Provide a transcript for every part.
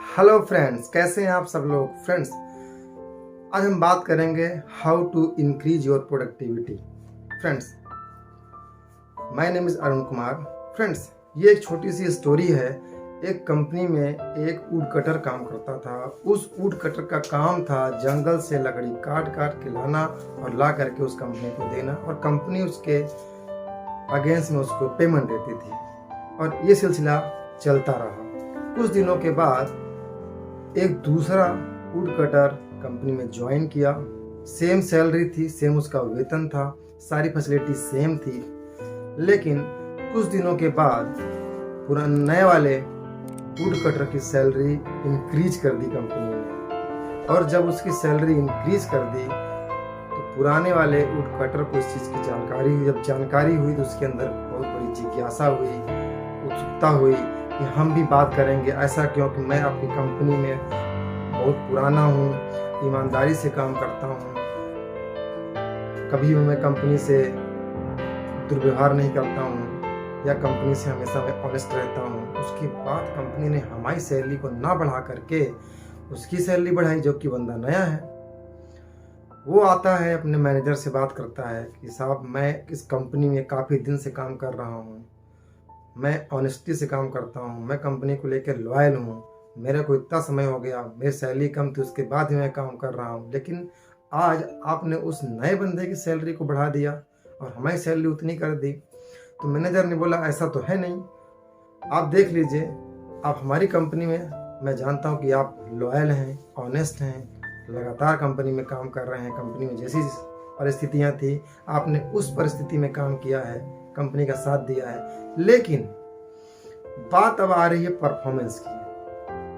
Hello friends, कैसे हैं आप सब लोग। फ्रेंड्स, आज हम बात करेंगे how to increase your productivity. Friends, my name is Arun Kumar. Friends, ये एक छोटी सी स्टोरी है। एक कंपनी में एक वुड कटर काम करता था। उस वुड कटर का काम था जंगल से लकड़ी काट काट के लाना और ला करके उस कंपनी को देना, और कंपनी उसके अगेंस्ट में उसको पेमेंट देती थी, और ये सिलसिला चलता रहा। कुछ दिनों के बाद एक दूसरा वुड कटर कंपनी में ज्वाइन किया। सेम सैलरी थी, सेम उसका वेतन था, सारी फैसिलिटी सेम थी। लेकिन कुछ दिनों के बाद पुराने नए वाले वुड कटर की सैलरी इंक्रीज कर दी कंपनी ने, और जब उसकी सैलरी इंक्रीज कर दी तो पुराने वाले वुड कटर को इस चीज़ की जानकारी हुई। जब जानकारी हुई तो उसके अंदर बहुत बड़ी जिज्ञासा हुई, उत्सुकता हुई कि हम भी बात करेंगे। ऐसा क्यों कि मैं अपनी कंपनी में बहुत पुराना हूँ, ईमानदारी से काम करता हूँ, कभी भी मैं कंपनी से दुर्व्यवहार नहीं करता हूँ, या कंपनी से हमेशा मैं ऑनेस्ट रहता हूँ। उसके बाद कंपनी ने हमारी सैलरी को ना बढ़ा करके उसकी सैलरी बढ़ाई, जो कि बंदा नया है। वो आता है, अपने मैनेजर से बात करता है कि साहब, मैं इस कंपनी में काफ़ी दिन से काम कर रहा हूँ, मैं ऑनेस्टी से काम करता हूँ, मैं कंपनी को लेकर लॉयल हूँ, मेरे को इतना समय हो गया, मेरी सैलरी कम थी, उसके बाद भी मैं काम कर रहा हूँ, लेकिन आज आपने उस नए बंदे की सैलरी को बढ़ा दिया और हमारी सैलरी उतनी कर दी। तो मैनेजर ने बोला, ऐसा तो है नहीं, आप देख लीजिए, आप हमारी कंपनी में, मैं जानता हूँ कि आप लॉयल हैं, ऑनेस्ट हैं, लगातार कंपनी में काम कर रहे हैं। कंपनी में जैसी परिस्थितियाँ थी, आपने उस परिस्थिति में काम किया है, कंपनी का साथ दिया है। लेकिन बात अब आ रही है परफॉर्मेंस की।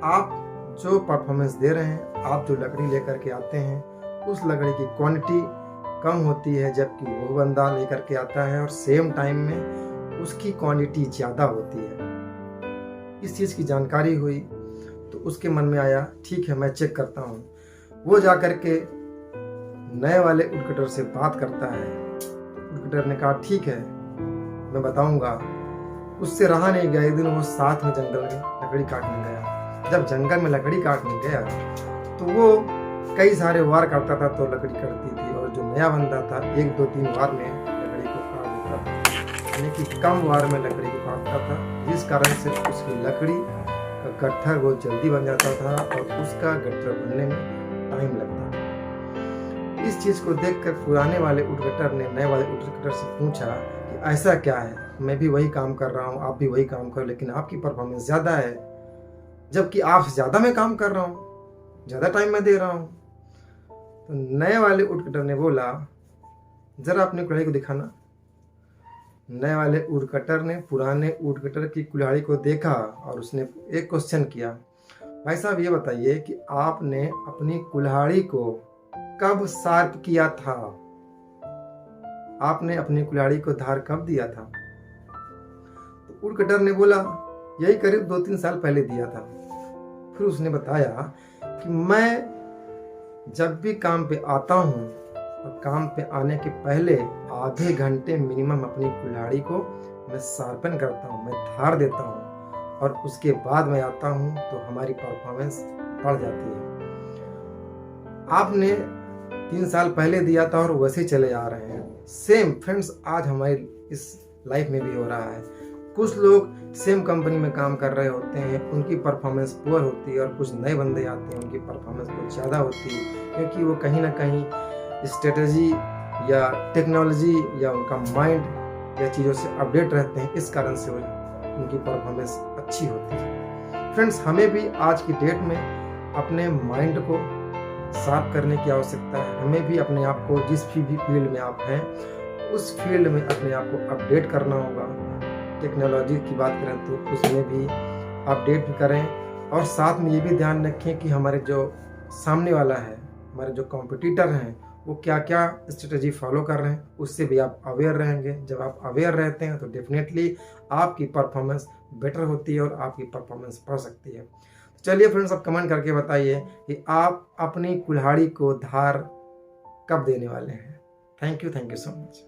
आप जो परफॉर्मेंस दे रहे हैं, आप जो लकड़ी लेकर के आते हैं, उस लकड़ी की क्वांटिटी कम होती है, जबकि वो बंदा लेकर के आता है और सेम टाइम में उसकी क्वांटिटी ज़्यादा होती है। इस चीज़ की जानकारी हुई तो उसके मन में आया, ठीक है, मैं चेक करता हूँ। वो जा कर के नए वाले वुड कटर से बात करता है। वुड कटर ने कहा, ठीक है, मैं बताऊंगा। उससे रहा नहीं गया, एक दिन वो साथ में जंगल में लकड़ी काटने गया। जब जंगल में लकड़ी काटने गया तो वो कई सारे वार काटता था तो लकड़ी कटती थी, और जो नया बंदा था 1 2 3 वार में लकड़ी को काट देता था, यानी कि कम वार में लकड़ी को काटता था, जिस कारण से उसकी लकड़ी का गट्ठर बहुत जल्दी बन जाता था और उसका गट्ठर बनने में टाइम लगता था। इस चीज़ को देखकर पुराने वाले वुड कटर ने नए वाले वुड कटर से पूछा कि ऐसा क्या है, मैं भी वही काम कर रहा हूँ, आप भी वही काम करो, लेकिन आपकी परफॉर्मेंस ज़्यादा है, जबकि आपसे ज़्यादा मैं काम कर रहा हूँ, ज़्यादा टाइम मैं दे रहा हूँ। तो नए वाले वुड कटर ने बोला, ज़रा अपनी कुल्हाड़ी को दिखाना। नए वाले वुड कटर ने पुराने वुड कटर की कुल्हाड़ी को देखा और उसने एक क्वेश्चन किया, भाई साहब, ये बताइए कि आपने अपनी कुल्हाड़ी को कब शार्प किया था? आपने अपनी कुल्हाड़ी को धार कब दिया था? तो वुड कटर ने बोला, यही करीब 2 3 साल पहले दिया था। फिर उसने बताया कि मैं जब भी काम पे आता हूँ और काम पे आने के पहले आधे घंटे मिनिमम अपनी कुल्हाड़ी को मैं शार्पन करता हूँ, मैं धार देता हूँ, और उसके बाद मैं आता हूँ तो हमारी परफॉर्मेंस बढ़ जाती है। आपने 3 साल पहले दिया था और वैसे चले आ रहे हैं। सेम फ्रेंड्स, आज हमारी इस लाइफ में भी हो रहा है। कुछ लोग सेम कंपनी में काम कर रहे होते हैं, उनकी परफॉर्मेंस पुअर होती है, और कुछ नए बंदे आते हैं, उनकी परफॉर्मेंस बहुत ज़्यादा होती है, क्योंकि वो कहीं ना कहीं स्ट्रेटजी या टेक्नोलॉजी या उनका माइंड या चीज़ों से अपडेट रहते हैं। इस कारण से उनकी परफॉर्मेंस अच्छी होती है। फ्रेंड्स, हमें भी आज की डेट में अपने माइंड को शार्प करने की आवश्यकता है। हमें भी अपने आप को, जिस भी फील्ड में आप हैं, उस फील्ड में अपने आप को अपडेट करना होगा। टेक्नोलॉजी की बात करें तो उसमें भी अपडेट करें, और साथ में ये भी ध्यान रखें कि हमारे जो सामने वाला है, हमारे जो कॉम्पिटिटर हैं, वो क्या क्या स्ट्रेटजी फॉलो कर रहे हैं, उससे भी आप अवेयर रहेंगे। जब आप अवेयर रहते हैं तो डेफिनेटली आपकी परफॉर्मेंस बेटर होती है और आपकी परफॉर्मेंस बढ़ सकती है। चलिए फ्रेंड्स, आप कमेंट करके बताइए कि आप अपनी कुल्हाड़ी को धार कब देने वाले हैं। Thank you so much.